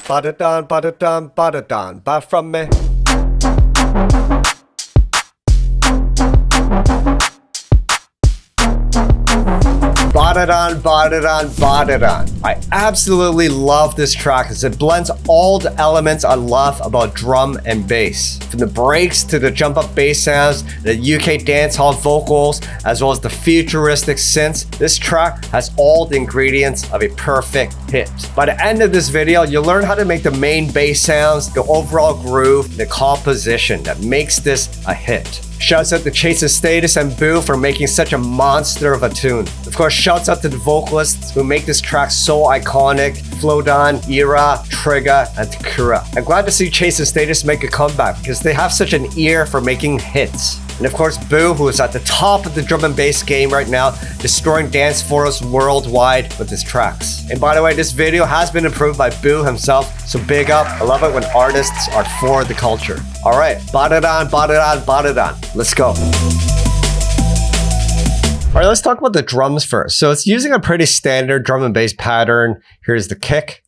Ba-da-dan, ba-da-dan, ba-da-dan, buy from me. Ba-da-dan, ba-da-dan, ba-da-dan. I absolutely love this track as it blends all the elements I love about drum and bass. From the breaks to the jump up bass sounds, the UK dancehall vocals, as well as the futuristic synths, this track has all the ingredients of a perfect hit. By the end of this video, you'll learn how to make the main bass sounds, the overall groove, the composition that makes this a hit. Shouts out to Chase the Status and Boo for making such a monster of a tune. Of course, shouts out to the vocalists who make this track so iconic: Flowdown, Ira, Trigger, and Takura. I'm glad to see Chase the Status make a comeback because they have such an ear for making hits. And of course, Boo, who is at the top of the drum and bass game right now, destroying dance floors worldwide with his tracks. And by the way, this video has been approved by Boo himself, so big up. I love it when artists are for the culture. All right, ba-da-dan, ba-da-dan, ba-da-dan. Let's go. All right, let's talk about the drums first. So it's using a pretty standard drum and bass pattern. Here's the kick.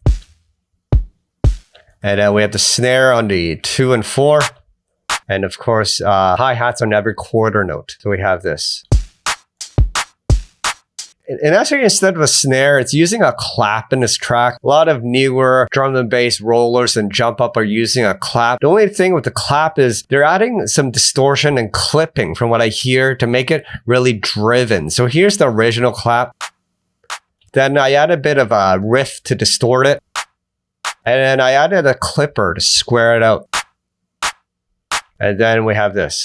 And then we have the snare on the 2 and 4. And of course, hi-hats on every quarter note. So we have this. And actually, instead of a snare, it's using a clap in this track. A lot of newer drum and bass rollers and jump up are using a clap. The only thing with the clap is they're adding some distortion and clipping from what I hear to make it really driven. So here's the original clap. Then I add a bit of a riff to distort it. And then I added a clipper to square it out. And then we have this.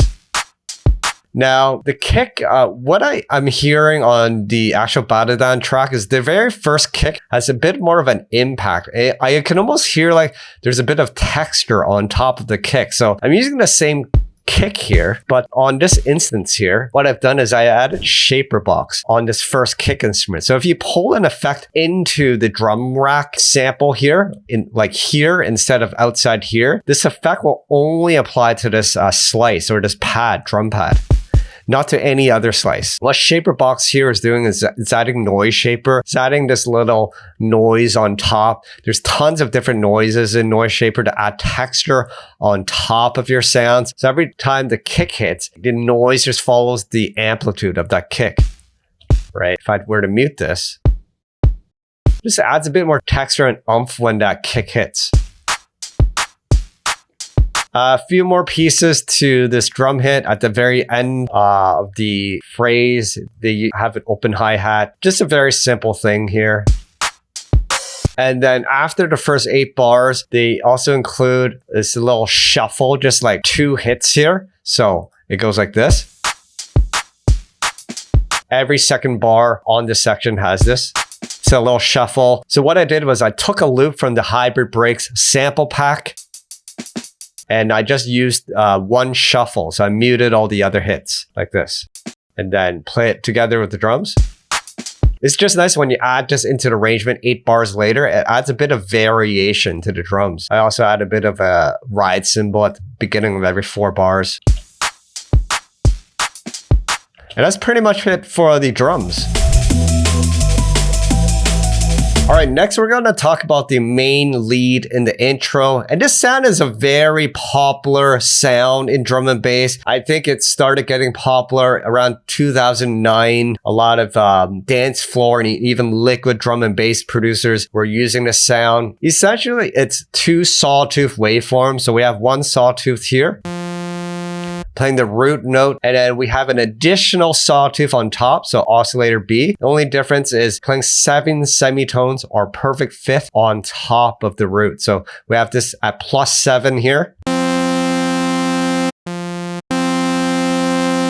Now, the kick, what I'm hearing on the actual BADDADAN track is the very first kick has a bit more of an impact. I can almost hear like there's a bit of texture on top of the kick. So I'm using the same kick here, but on this instance here, what I've done is I added shaper box on this first kick instrument. So if you pull an effect into the drum rack sample here, like here instead of outside here, this effect will only apply to this slice or this pad, drum pad, not to any other slice. What shaper box here is doing is it's adding noise shaper. It's adding this little noise on top. There's tons of different noises in noise shaper to add texture on top of your sounds. So every time the kick hits, the noise just follows the amplitude of that kick, right? If I were to mute this, just adds a bit more texture and oomph when that kick hits. A few more pieces to this drum hit at the very end of the phrase. They have an open hi-hat. Just a very simple thing here. And then after the first 8 bars, they also include this little shuffle, just like 2 hits here. So it goes like this. Every second bar on this section has this. It's a little shuffle. So what I did was I took a loop from the Hybrid Breaks sample pack. And I just used one shuffle. So I muted all the other hits like this. And then play it together with the drums. It's just nice when you add this into the arrangement 8 bars later. It adds a bit of variation to the drums. I also add a bit of a ride cymbal at the beginning of every 4 bars. And that's pretty much it for the drums. All right, next we're going to talk about the main lead in the intro. And this sound is a very popular sound in drum and bass. I think it started getting popular around 2009. A lot of dance floor and even liquid drum and bass producers were using this sound. Essentially, it's 2 sawtooth waveforms. So we have one sawtooth here, playing the root note, and then we have an additional sawtooth on top, so oscillator B. The only difference is playing 7 semitones or perfect fifth on top of the root. So we have this at +7 here.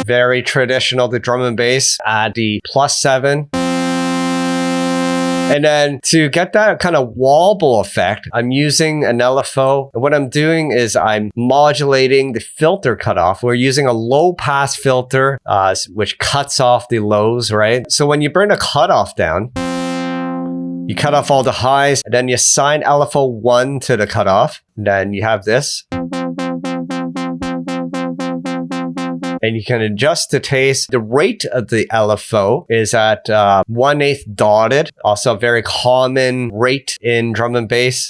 Very traditional, the drum and bass at the +7. And then to get that kind of wobble effect, I'm using an LFO. And what I'm doing is I'm modulating the filter cutoff. We're using a low pass filter, which cuts off the lows, right? So when you bring the cutoff down, you cut off all the highs, and then you assign LFO 1 to the cutoff. And then you have this. And you can adjust to taste. The rate of the LFO is at 1/8 dotted, also a very common rate in drum and bass.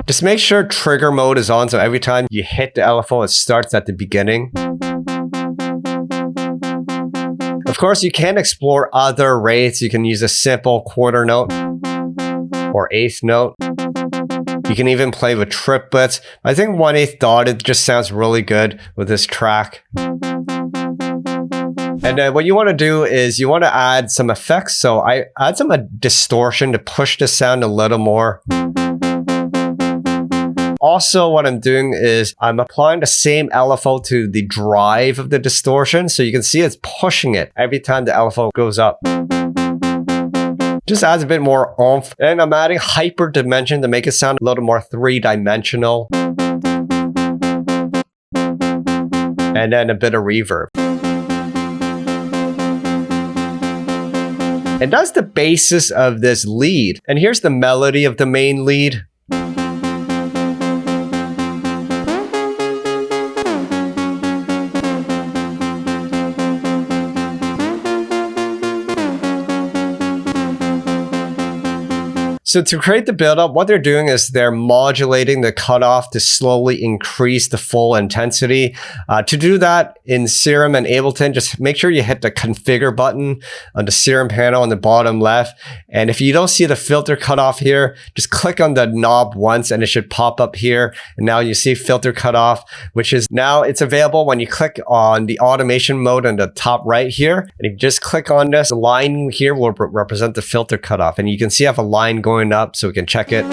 Just make sure trigger mode is on, so every time you hit the LFO, it starts at the beginning. Of course, you can explore other rates. You can use a simple quarter note or eighth note. You can even play with triplets. I think 1/8 dotted just sounds really good with this track. And then what you want to do is you want to add some effects. So I add some distortion to push the sound a little more. Also, what I'm doing is I'm applying the same LFO to the drive of the distortion. So you can see it's pushing it every time the LFO goes up. Just adds a bit more oomph. And I'm adding hyper dimension to make it sound a little more three-dimensional. And then a bit of reverb. And that's the basis of this lead. And here's the melody of the main lead. So to create the build-up, what they're doing is they're modulating the cutoff to slowly increase the full intensity. To do that in Serum and Ableton, just make sure you hit the configure button on the Serum panel on the bottom left. And if you don't see the filter cutoff here, just click on the knob once and it should pop up here. And now you see filter cutoff, which is now it's available when you click on the automation mode on the top right here. And if you just click on this line here will represent the filter cutoff. And you can see I have a line going up so we can check it.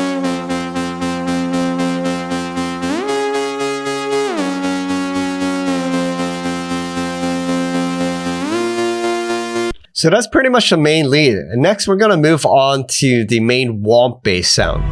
So that's pretty much the main lead. And next we're going to move on to the main womp bass sound.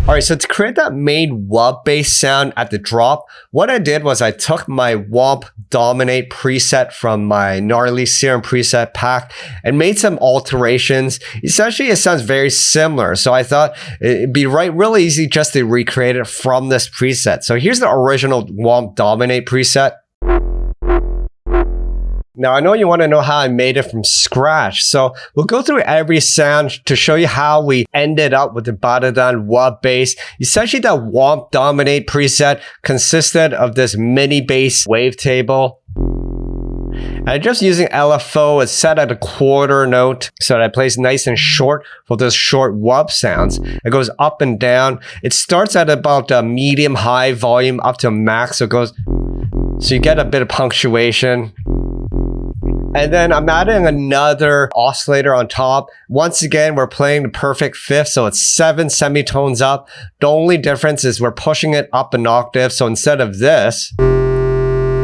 All right, so to create that main wub bass sound at the drop, what I did was I took my Womp Dominate preset from my Gnarly Serum preset pack and made some alterations. Essentially, it sounds very similar. So I thought it'd be really easy just to recreate it from this preset. So here's the original Womp Dominate preset. Now, I know you want to know how I made it from scratch, so we'll go through every sound to show you how we ended up with the BADDADAN wub bass. Essentially, that Womp Dominate preset consisted of this mini bass wavetable. And just using LFO, it's set at a quarter note so that it plays nice and short for those short wub sounds. It goes up and down. It starts at about a medium high volume up to max, so it goes, so you get a bit of punctuation. And then I'm adding another oscillator on top. Once again, we're playing the perfect fifth, so it's 7 semitones up. The only difference is we're pushing it up an octave, so instead of this,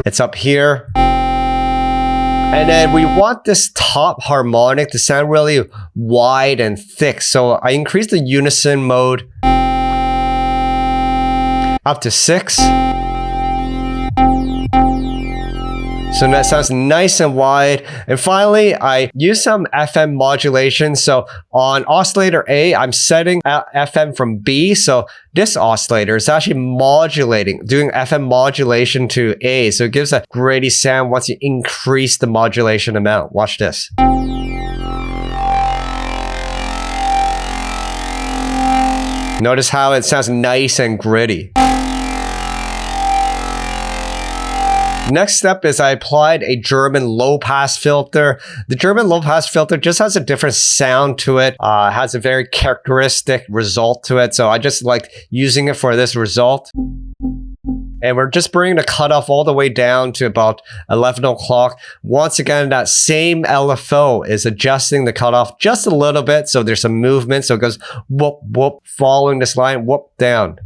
it's up here. And then we want this top harmonic to sound really wide and thick, so I increased the unison mode up to 6. So that sounds nice and wide. And finally, I use some FM modulation. So on oscillator A, I'm setting FM from B. So this oscillator is actually modulating, doing FM modulation to A. So it gives a gritty sound once you increase the modulation amount. Watch this. Notice how it sounds nice and gritty. Next step is I applied a German low-pass filter. The German low-pass filter just has a different sound to it. Has a very characteristic result to it. So I just liked using it for this result. And we're just bringing the cutoff all the way down to about 11 o'clock. Once again, that same LFO is adjusting the cutoff just a little bit. So there's some movement. So it goes whoop, whoop, following this line, whoop, down.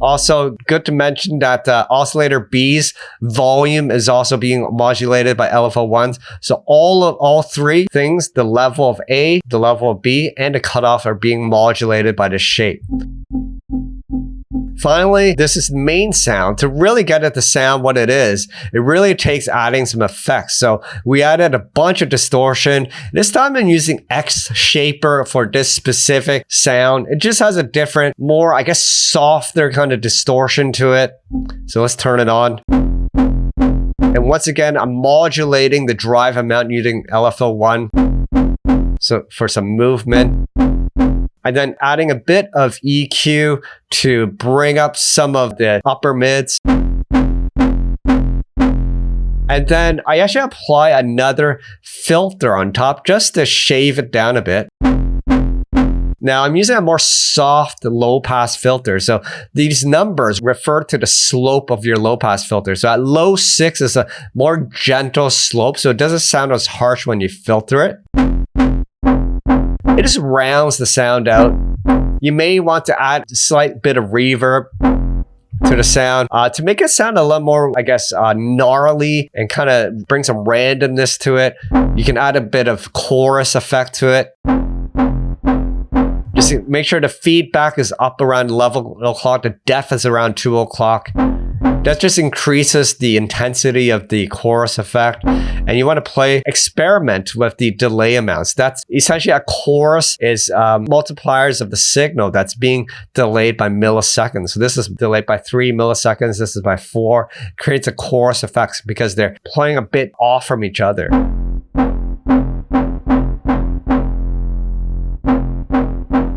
Also, good to mention that oscillator B's volume is also being modulated by LFO1s. So all three things, the level of A, the level of B, and the cutoff are being modulated by the shape. Finally, this is main sound. To really get at the sound what it is, it really takes adding some effects. So we added a bunch of distortion. This time I'm using X Shaper for this specific sound. It just has a different, more, I guess, softer kind of distortion to it. So let's turn it on. And once again, I'm modulating the drive amount using LFO1. So for some movement. And then adding a bit of EQ to bring up some of the upper mids. And then I actually apply another filter on top just to shave it down a bit. Now I'm using a more soft low pass filter. So these numbers refer to the slope of your low pass filter. So at low 6 is a more gentle slope. So it doesn't sound as harsh when you filter it. It just rounds the sound out. You may want to add a slight bit of reverb to the sound to make it sound a lot more, I guess, gnarly and kind of bring some randomness to it. You can add a bit of chorus effect to it. Just make sure the feedback is up around 11 o'clock. The depth is around 2 o'clock. That just increases the intensity of the chorus effect. And you want to experiment with the delay amounts. That's essentially a chorus is multipliers of the signal that's being delayed by milliseconds. So this is delayed by 3 milliseconds. This is by 4. It creates a chorus effect because they're playing a bit off from each other.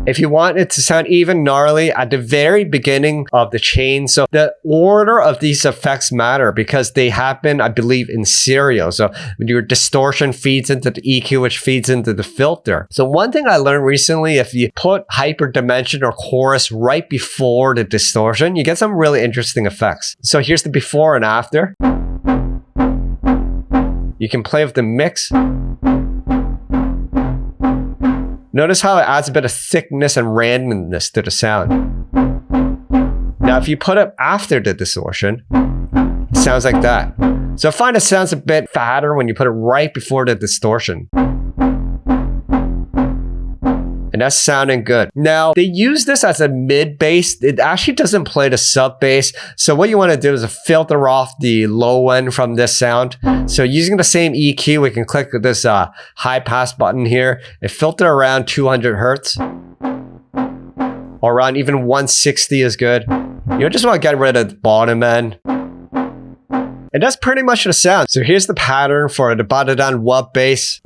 If you want it to sound even gnarly at the very beginning of the chain, so the order of these effects matter because they happen, I believe, in stereo. So your distortion feeds into the EQ, which feeds into the filter. So one thing I learned recently, if you put hyperdimension or chorus right before the distortion, you get some really interesting effects. So here's the before and after. You can play with the mix. Notice how it adds a bit of thickness and randomness to the sound. Now, if you put it after the distortion, it sounds like that. So I find it sounds a bit fatter when you put it right before the distortion. And that's sounding good. Now, they use this as a mid bass. It actually doesn't play the sub bass. So what you want to do is filter off the low end from this sound. So using the same EQ, we can click this high pass button here and filter around 200 hertz. Or around even 160 is good. You just want to get rid of the bottom end. And that's pretty much the sound. So here's the pattern for the BADDADAN Wub bass.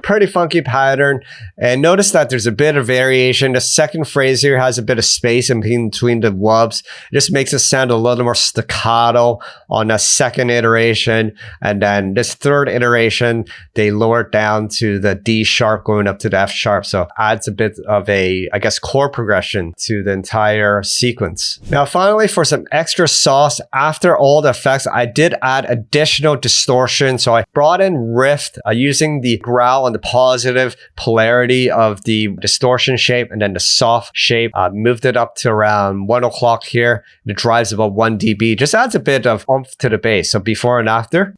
Pretty funky pattern, and notice that there's a bit of variation. The second phrase here has a bit of space in between the wubs. It just makes it sound a little more staccato on the second iteration, and then this third iteration they lower it down to the D sharp going up to the F sharp, so adds a bit of a, I guess, chord progression to the entire sequence. Now finally, for some extra sauce, after all the effects, I did add additional distortion. So I brought in rift using the growl on the positive polarity of the distortion shape, and then the soft shape, moved it up to around 1 o'clock here. It drives about 1 dB, just adds a bit of oomph to the bass. So before and after,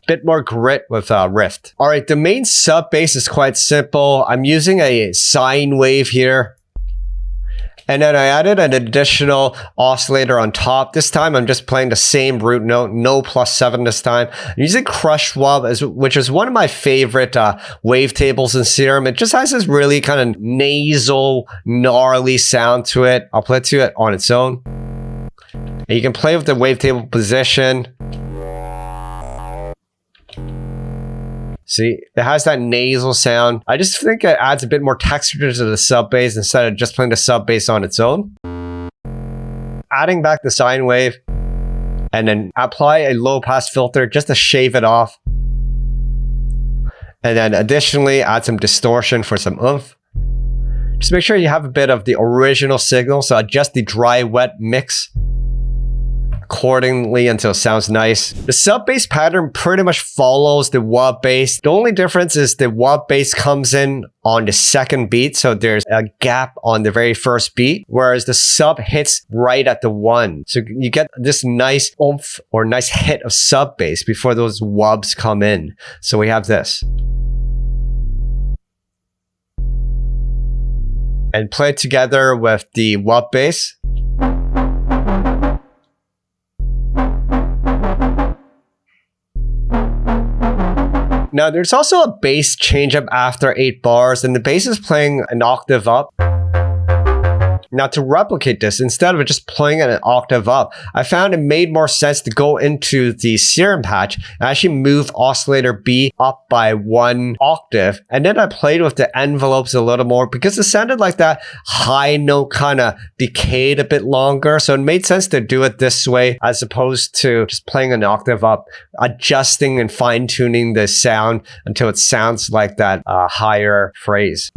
bit more grit with rift. All right, the main sub bass is quite simple. I'm using a sine wave here. And then I added an additional oscillator on top. This time I'm just playing the same root note, no +7 this time. I'm using Crush Wub, which is one of my favorite wavetables in Serum. It just has this really kind of nasal, gnarly sound to it. I'll play to it on its own. And you can play with the wavetable position. See, it has that nasal sound. I just think it adds a bit more texture to the sub bass instead of just playing the sub bass on its own. Adding back the sine wave, and then apply a low pass filter just to shave it off. And then additionally, add some distortion for some oomph. Just make sure you have a bit of the original signal, so adjust the dry wet mix accordingly until it sounds nice. The sub bass pattern pretty much follows the wub bass. The only difference is the wub bass comes in on the second beat, so there's a gap on the very first beat, whereas the sub hits right at the 1. So you get this nice oomph or nice hit of sub bass before those wubs come in. So we have this. And play it together with the wub bass. Now, there's also a bass change up after 8 bars, and the bass is playing an octave up. Now to replicate this, instead of just playing it an octave up, I found it made more sense to go into the serum patch and actually move oscillator B up by 1 octave. And then I played with the envelopes a little more because it sounded like that high note kind of decayed a bit longer. So it made sense to do it this way as opposed to just playing an octave up, adjusting and fine tuning the sound until it sounds like that higher phrase.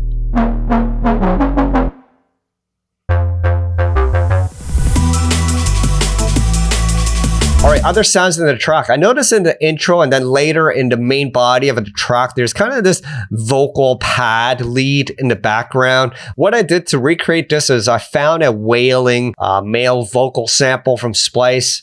All right, other sounds in the track. I noticed in the intro and then later in the main body of the track, there's kind of this vocal pad lead in the background. What I did to recreate this is I found a wailing male vocal sample from Splice.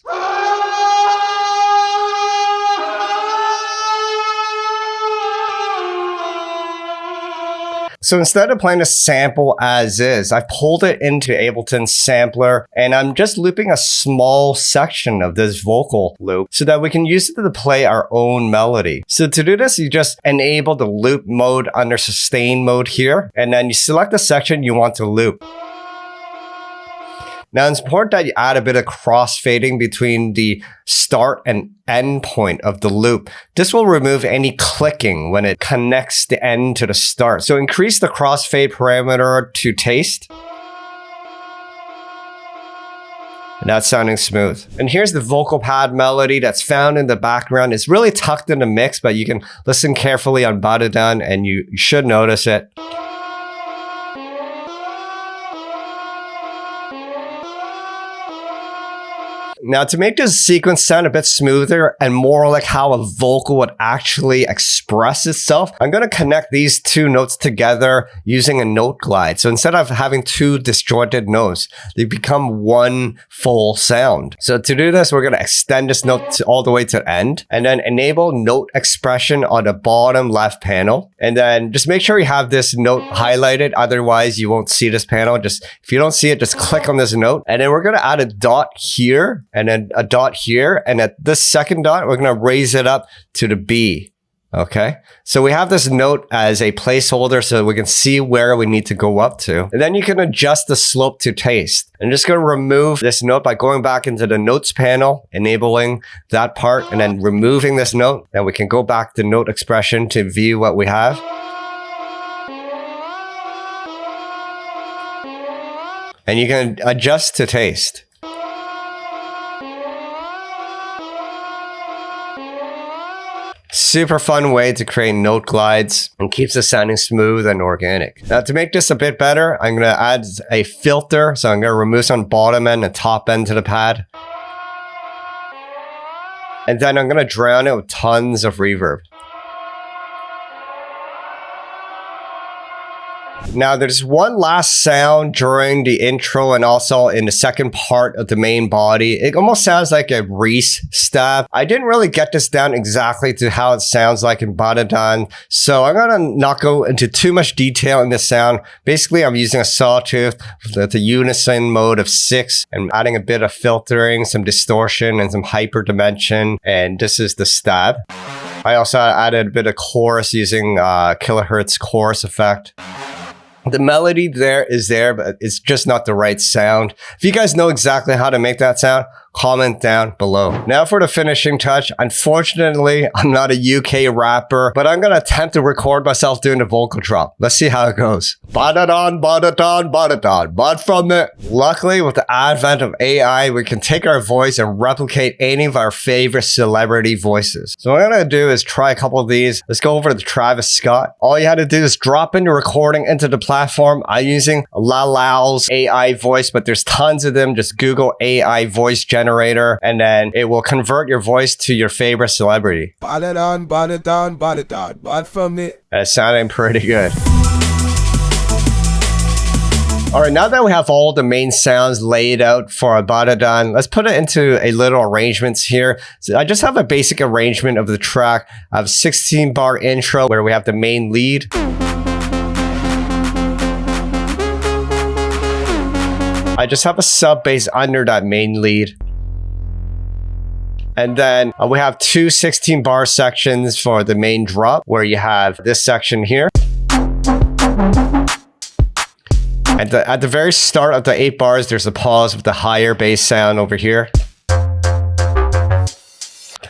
So instead of playing a sample as is, I pulled it into Ableton sampler and I'm just looping a small section of this vocal loop so that we can use it to play our own melody. So to do this, you just enable the loop mode under sustain mode here, and then you select the section you want to loop. Now, it's important that you add a bit of crossfading between the start and end point of the loop. This will remove any clicking when it connects the end to the start. So increase the crossfade parameter to taste. And that's sounding smooth. And here's the vocal pad melody that's found in the background. It's really tucked in the mix, but you can listen carefully on BADDADAN and you should notice it. Now, to make this sequence sound a bit smoother and more like how a vocal would actually express itself, I'm going to connect these two notes together using a note glide. So instead of having two disjointed notes, they become one full sound. So to do this, we're going to extend this note all the way to the end and then enable note expression on the bottom left panel. And then just make sure you have this note highlighted. Otherwise, you won't see this panel. Just if you don't see it, just click on this note. And then we're going to add a dot here and then a dot here. And at this second dot, we're going to raise it up to the B. Okay. So we have this note as a placeholder so we can see where we need to go up to. And then you can adjust the slope to taste. I'm just going to remove this note by going back into the notes panel, enabling that part, and then removing this note. Then we can go back to note expression to view what we have. And you can adjust to taste. Super fun way to create note glides and keeps it sounding smooth and organic. Now to make this a bit better, I'm going to add a filter. So I'm going to remove some bottom end and top end to the pad. And then I'm going to drown it with tons of reverb. Now, there's one last sound during the intro and also in the second part of the main body. It almost sounds like a Reese stab. I didn't really get this down exactly to how it sounds like in BADDADAN, so I'm going to not go into too much detail in this sound. Basically, I'm using a sawtooth with the unison mode of 6 and adding a bit of filtering, some distortion, and some hyperdimension, and this is the stab. I also added a bit of chorus using kilohertz chorus effect. The melody is there, but it's just not the right sound. If you guys know exactly how to make that sound, comment down below. Now for the finishing touch. Unfortunately, I'm not a UK rapper, but I'm going to attempt to record myself doing the vocal drop. Let's see how it goes. BADDADAN, BADDADAN, BADDADAN. But from it, luckily with the advent of AI, we can take our voice and replicate any of our favorite celebrity voices. So what I'm going to do is try a couple of these. Let's go over to Travis Scott. All you had to do is drop in the recording into the platform. I'm using Lalal's AI voice, but there's tons of them. Just Google AI voice generator and then it will convert your voice to your favorite celebrity. BADDADAN, BADDADAN, BADDADAN. But from it. It's sounding pretty good. All right, now that we have all the main sounds laid out for a BADDADAN, let's put it into a little arrangements here. So I just have a basic arrangement of the track. I have a 16-bar intro where we have the main lead. I just have a sub bass under that main lead. And then we have two 16-bar sections for the main drop where you have this section here. At the very start of the 8 bars, there's a pause with the higher bass sound over here.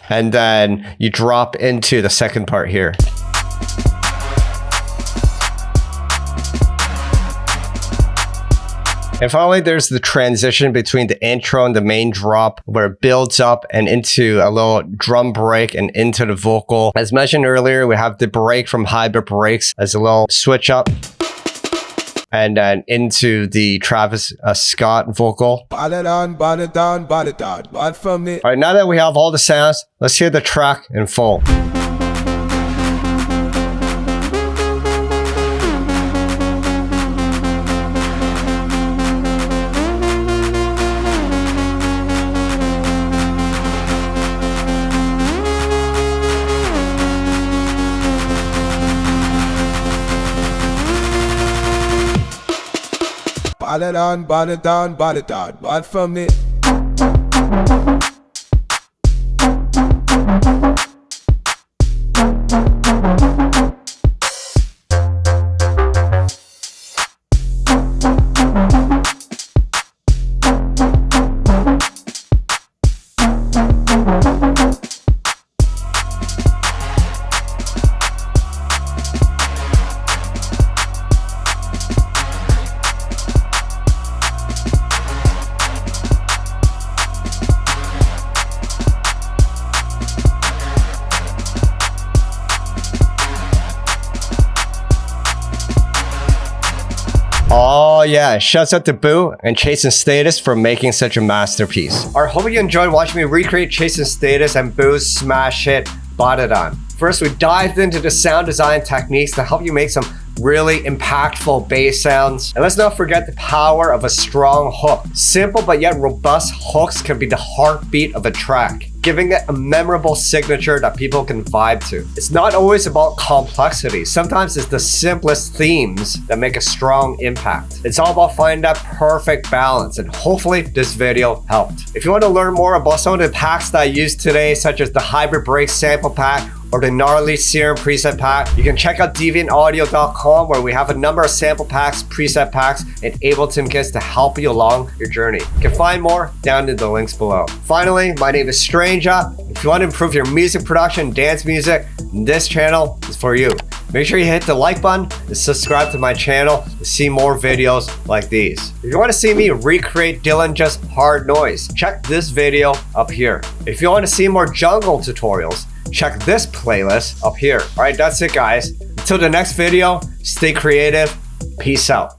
And then you drop into the second part here. And finally, there's the transition between the intro and the main drop where it builds up and into a little drum break and into the vocal. As mentioned earlier, we have the break from hybrid breaks as a little switch up. And then into the Travis Scott vocal. BADDADAN, BADDADAN, BADDADAN, bad from it. All right, now that we have all the sounds, let's hear the track in full. BADDADAN, BADDADAN, BADDADAN, bad from it. Oh yeah, shouts out to Boo and Chase and Status for making such a masterpiece. I hope you enjoyed watching me recreate Chase and Status and Boo's smash hit, BADDADAN. First, we dived into the sound design techniques to help you make some really impactful bass sounds. And let's not forget the power of a strong hook. Simple but yet robust hooks can be the heartbeat of a track, giving it a memorable signature that people can vibe to. It's not always about complexity. Sometimes it's the simplest themes that make a strong impact. It's all about finding that perfect balance, and hopefully this video helped. If you want to learn more about some of the packs that I used today, such as the Hybrid Break sample pack or the Gnarly Serum preset pack, you can check out deviantaudio.com, where we have a number of sample packs, preset packs, and Ableton kits to help you along your journey. You can find more down in the links below. Finally, my name is Stranger. If you want to improve your music production, dance music, this channel is for you. Make sure you hit the like button and subscribe to my channel to see more videos like these. If you want to see me recreate Dylan Just Hard Noise, check this video up here. If you want to see more jungle tutorials, check this playlist up here. All right, that's it guys. Until the next video, stay creative. Peace out.